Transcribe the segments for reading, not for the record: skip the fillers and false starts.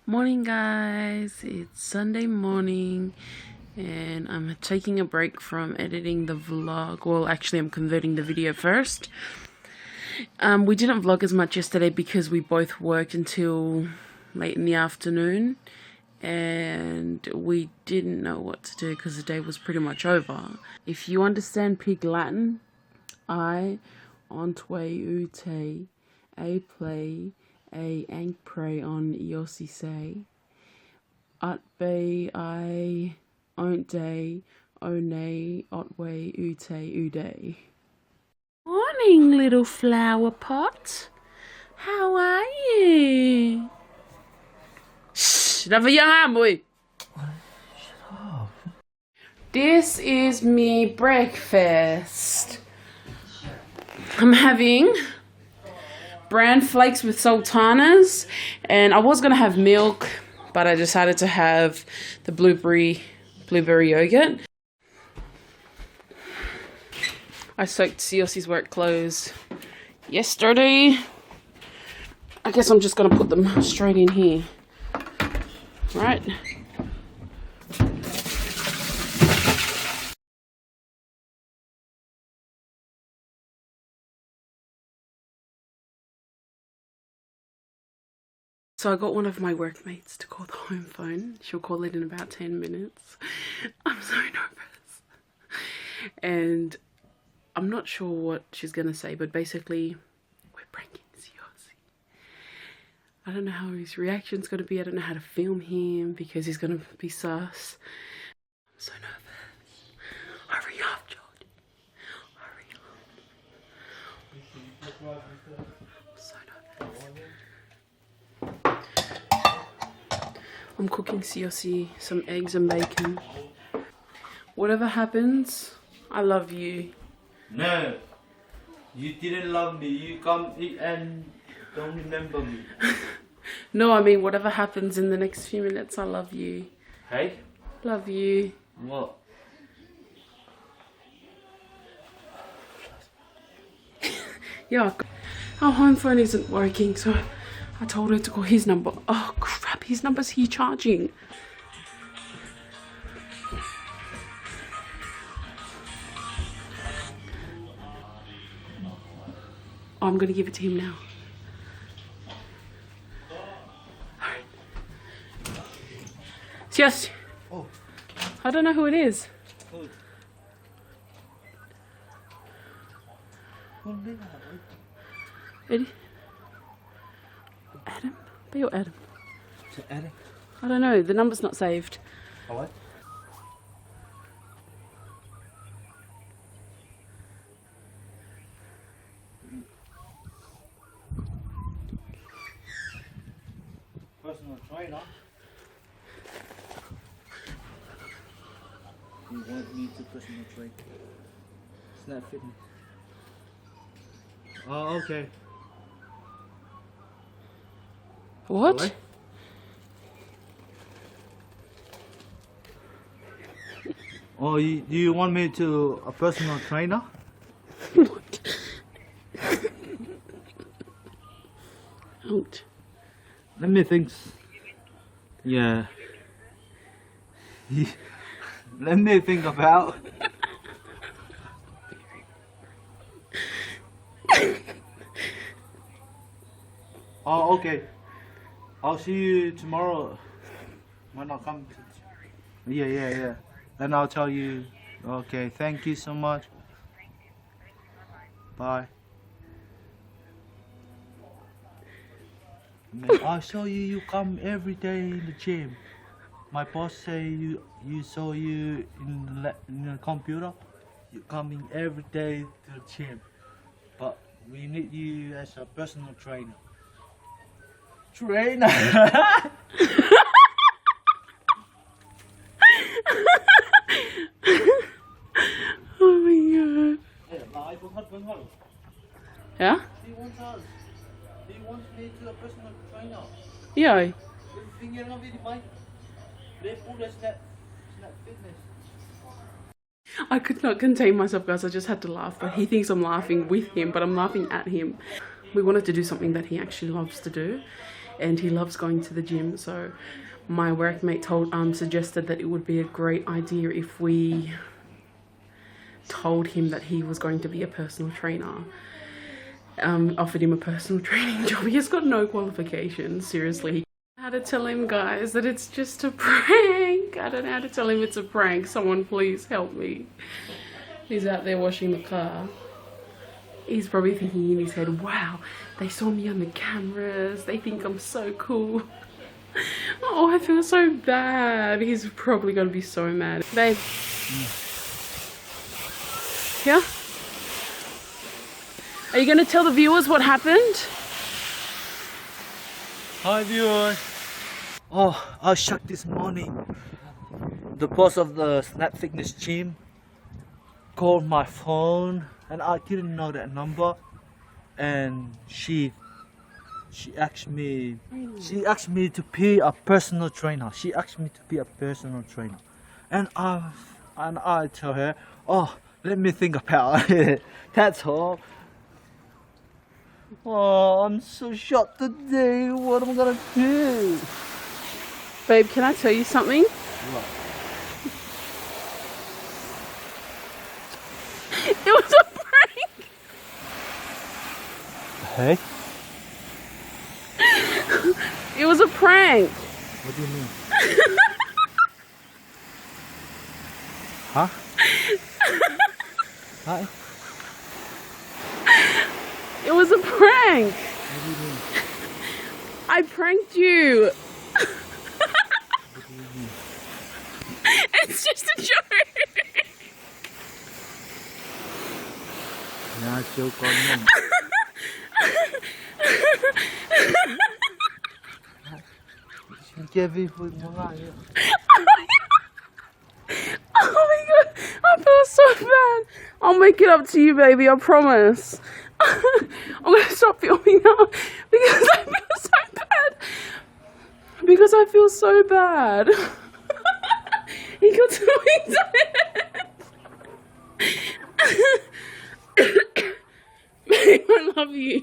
Morning guys, it's Sunday morning and I'm taking a break from editing the vlog. Well, actually I'm converting the video first. We didn't vlog as much yesterday because we both worked until late in the afternoon and we didn't know what to do because the day was pretty much over. If you understand Pig Latin, I ontwe ute a play a ang pray on Siaosi say at be I ont day one otwe ute uday. Morning, little flower pot. How are you? Shh, have a young hand, boy. This is me breakfast. I'm having bran flakes with sultanas, and I was gonna have milk, but I decided to have the blueberry yogurt. I soaked Siaosi's work clothes yesterday. I guess I'm just gonna put them straight in here, right? So I got one of my workmates to call the home phone. She'll call it in about 10 minutes. I'm so nervous. And I'm not sure what she's going to say, but basically, we're pranking Siaosi. I don't know how his reaction's going to be. I don't know how to film him because he's going to be sus. I'm so nervous. Hurry up, George. Hurry up. I'm so nervous. I'm cooking Siaosi some eggs and bacon. Whatever happens, I love you. No, you didn't love me. You come eat and don't remember me. No, I mean whatever happens in the next few minutes, I love you. Hey? Love you. What? Yeah, our home phone isn't working, so I told her to call his number. Oh crap, his number's here charging. Oh, I'm gonna give it to him now. Alright. Yes. Oh. I don't know who it is. Eddie? Adam? Be or Adam? Adam? I don't know, the number's not saved. Oh, what? Personal trainer? You want me to personal train? It's not fitness. Oh, okay. What? What? Oh, you want me to a personal trainer? What? Out. Let me think. Yeah. Let me think about. Oh, okay. I'll see you tomorrow when I come. Yeah. Then I'll tell you. Okay, thank you so much. Bye. I saw you come every day in the gym. My boss say you saw you in the computer. You coming every day to the gym. But we need you as a personal trainer. Trainer. Oh my god. Yeah? He wants us. He wants me to a personal trainer. Yeah. I could not contain myself, guys. I just had to laugh, but he thinks I'm laughing with him, but I'm laughing at him. we wanted to do something that he actually loves to do, and he loves going to the gym. So my workmate suggested that it would be a great idea if we told him that he was going to be a personal trainer. Offered him a personal training job. He has got no qualifications, seriously. How to tell him, guys, that it's just a prank. I don't know how to tell him it's a prank. Someone please help me. He's out there washing the car. He's probably thinking in his head, wow, they saw me on the cameras. They think I'm so cool. Oh, I feel so bad. He's probably going to be so mad. Babe. Here? Are you going to tell the viewers what happened? Hi viewers. Oh, I was shocked this morning. The boss of the Snap Fitness gym called my phone and I didn't know that number, and she asked me to be a personal trainer. She asked me to be a personal trainer, and I tell her, oh, let me think about it. That's all. Oh, I'm so shocked today. What am I gonna do? Babe, can I tell you something? What? It was a prank. Hey? It was a prank. What do you mean? Huh? Hi? It was a prank. What do you mean? I pranked you. What do you mean? It's just a joke. Nhà chưa con mình. Chơi vi phương món ăn nhé. Oh my god, I feel so bad. I'll make it up to you, baby, I promise. I'm gonna stop filming now because I feel so bad. Because I feel so bad. He got so excited. Babe, I love you.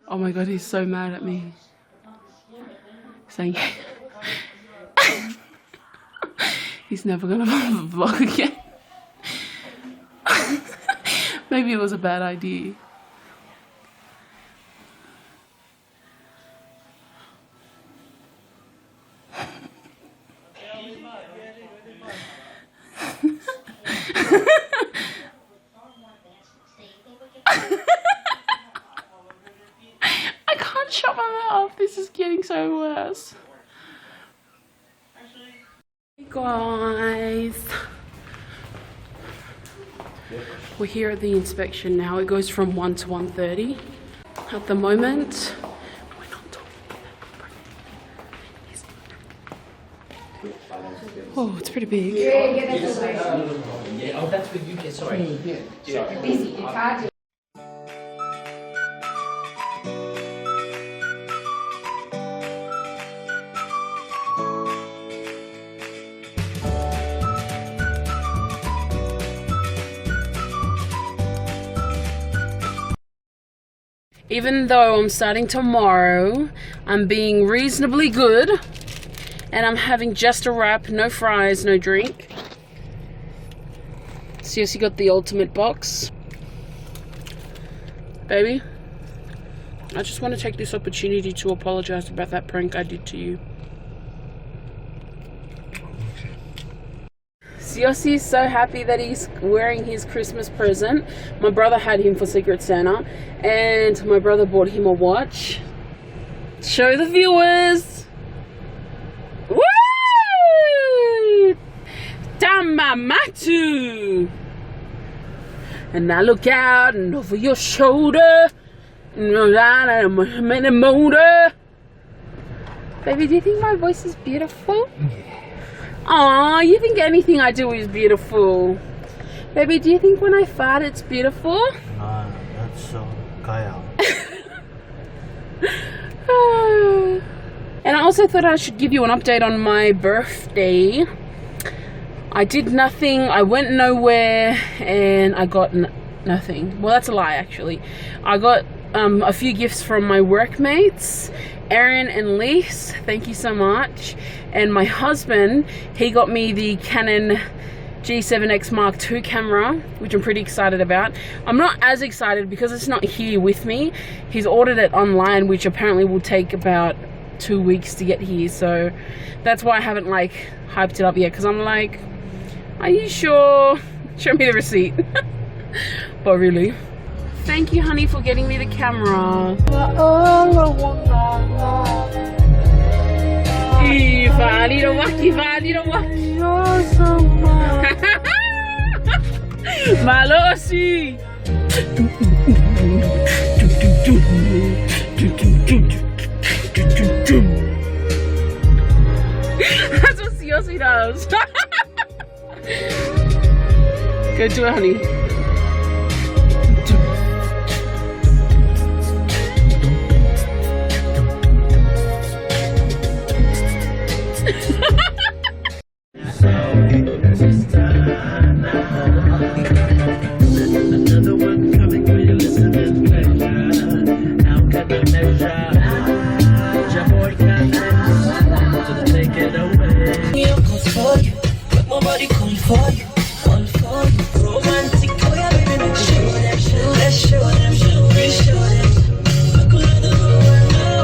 Oh my god, he's so mad at me. Saying he's never gonna vlog again. Maybe it was a bad idea. I can't shut my mouth. This is getting so worse. Hey guys. We're here at the inspection now. It goes from 1 to 1:30. At the moment, we're not talking. Oh, it's pretty big. Oh, that's with UK, sorry. Yeah. Even though I'm starting tomorrow, I'm being reasonably good. And I'm having just a wrap, no fries, no drink. Siaosi got the ultimate box. Baby, I just want to take this opportunity to apologize about that prank I did to you. Siaosi is so happy that he's wearing his Christmas present. My brother had him for Secret Santa, and my brother bought him a watch. Show the viewers. Woo! Tamamatu! And now look out and over your shoulder. And a motor. Baby, do you think my voice is beautiful? Aw, you think anything I do is beautiful. Baby, do you think when I fart it's beautiful? No, that's so kaya. And I also thought I should give you an update on my birthday. I did nothing, I went nowhere, and I got nothing. Well, that's a lie, actually. I got a few gifts from my workmates, Erin and Lise, thank you so much. And my husband, he got me the Canon G7X Mark II camera, which I'm pretty excited about. I'm not as excited because it's not here with me. He's ordered it online, which apparently will take about 2 weeks to get here, so that's why I haven't like hyped it up yet, because I'm like, are you sure? Show me the receipt. But really, thank you, honey, for getting me the camera. Malosi. That's what Siaosi does. Go to it, honey. Another one coming for your listening pleasure. How can I measure? Your boy can just take it away. Me up cause for you, but my body come for you, all for you. Romantic, oh yeah, baby, let's show them, let's show them, let's show them. Look what the whole world know.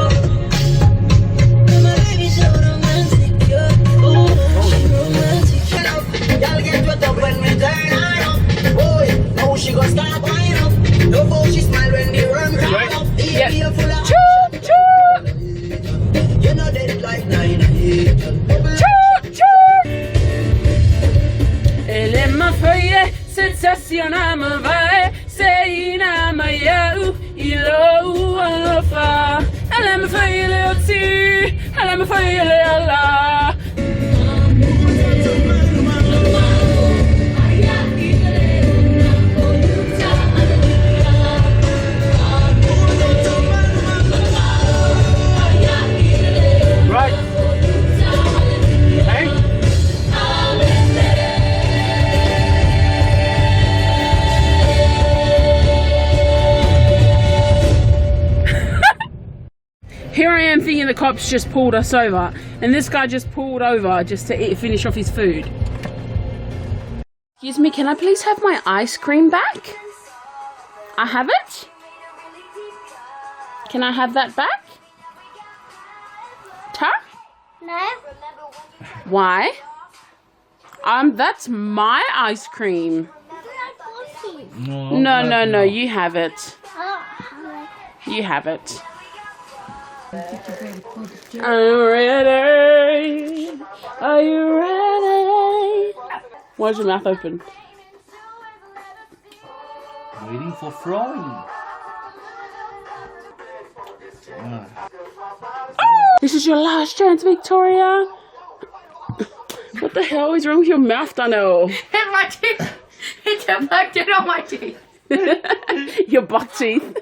My baby so romantic, yeah. Oh, she romantic. Y'all get wet up when we turn her up. Boy, now she gon' start winding up. No more she smile when the run right up. Yeah. Be full of Choo choo. you know they like 9 Elema føye, sensasjoner vei, seina maya ilo alfa. Elema føye le oti, elema føye le Allah. Right. Hey. Here I am thinking the cops just pulled us over, and this guy just pulled over just to finish off his food. Excuse me, can I please have my ice cream back? I have it? Can I have that back? Ta? No. Why? That's my ice cream. No, you have it. You have it. Are you ready? Are you ready? Why is your mouth open? Waiting for throwing. This is your last chance, Victoria. What the hell is wrong with your mouth, Dano? Hit my teeth. It's a bucket on my teeth. Your buck teeth.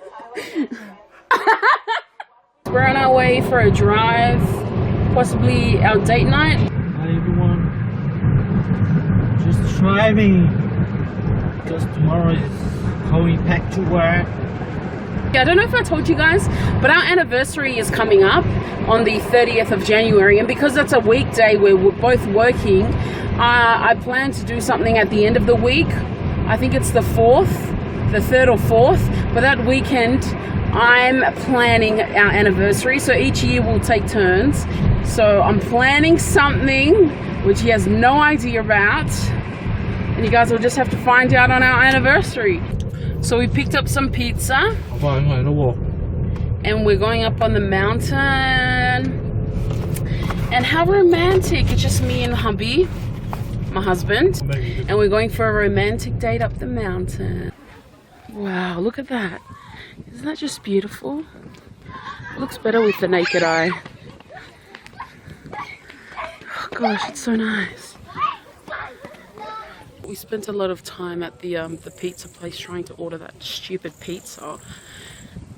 We're on our way for a drive, possibly our date night. Hi everyone. Just driving. Because tomorrow is going back to work. I don't know if I told you guys, but our anniversary is coming up on the 30th of January, and because that's a weekday where we're both working, I plan to do something at the end of the week. I think it's the 3rd or 4th, but that weekend I'm planning our anniversary, so each year we'll take turns. So I'm planning something which he has no idea about, and you guys will just have to find out on our anniversary. So we picked up some pizza and we're going up on the mountain. And how romantic, it's just me and hubby, my husband, and we're going for a romantic date up the mountain. Wow, look at that. Isn't that just beautiful? It looks better with the naked eye. Oh gosh, it's so nice. We spent a lot of time at the pizza place trying to order that stupid pizza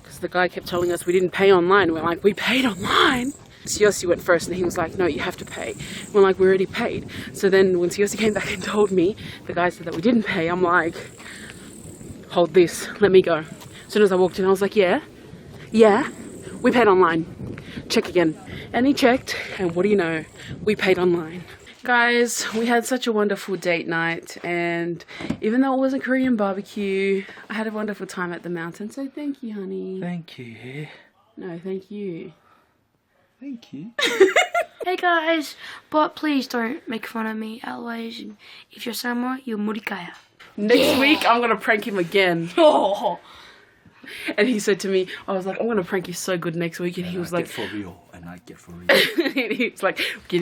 because the guy kept telling us we didn't pay online. We're like, we paid online? Siaosi went first and he was like, no, you have to pay. We're like, we already paid. So then when Siaosi came back and told me, the guy said that we didn't pay, I'm like, hold this, let me go. As soon as I walked in, I was like, yeah, we paid online. Check again. And he checked, and what do you know? We paid online. Guys, we had such a wonderful date night, and even though it wasn't Korean barbecue, I had a wonderful time at the mountain, so thank you, honey. Thank you. No, thank you. Thank you. Hey guys, but please don't make fun of me. Otherwise, if you're somewhere, you're murikaya. Next week, I'm gonna prank him again. Oh. And he said to me, I was like, I'm gonna prank you so good next week, and he was like, for real, and I get for real. he was like, he's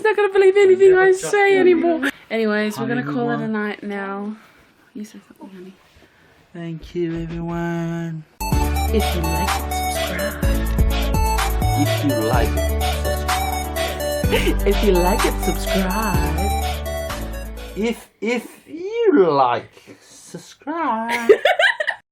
not gonna believe anything I say anymore. Anyways, we're gonna call it a night now. You said something, honey. Thank you, everyone. If you like it, subscribe. If you like it, If you like it, subscribe. if you like, subscribe.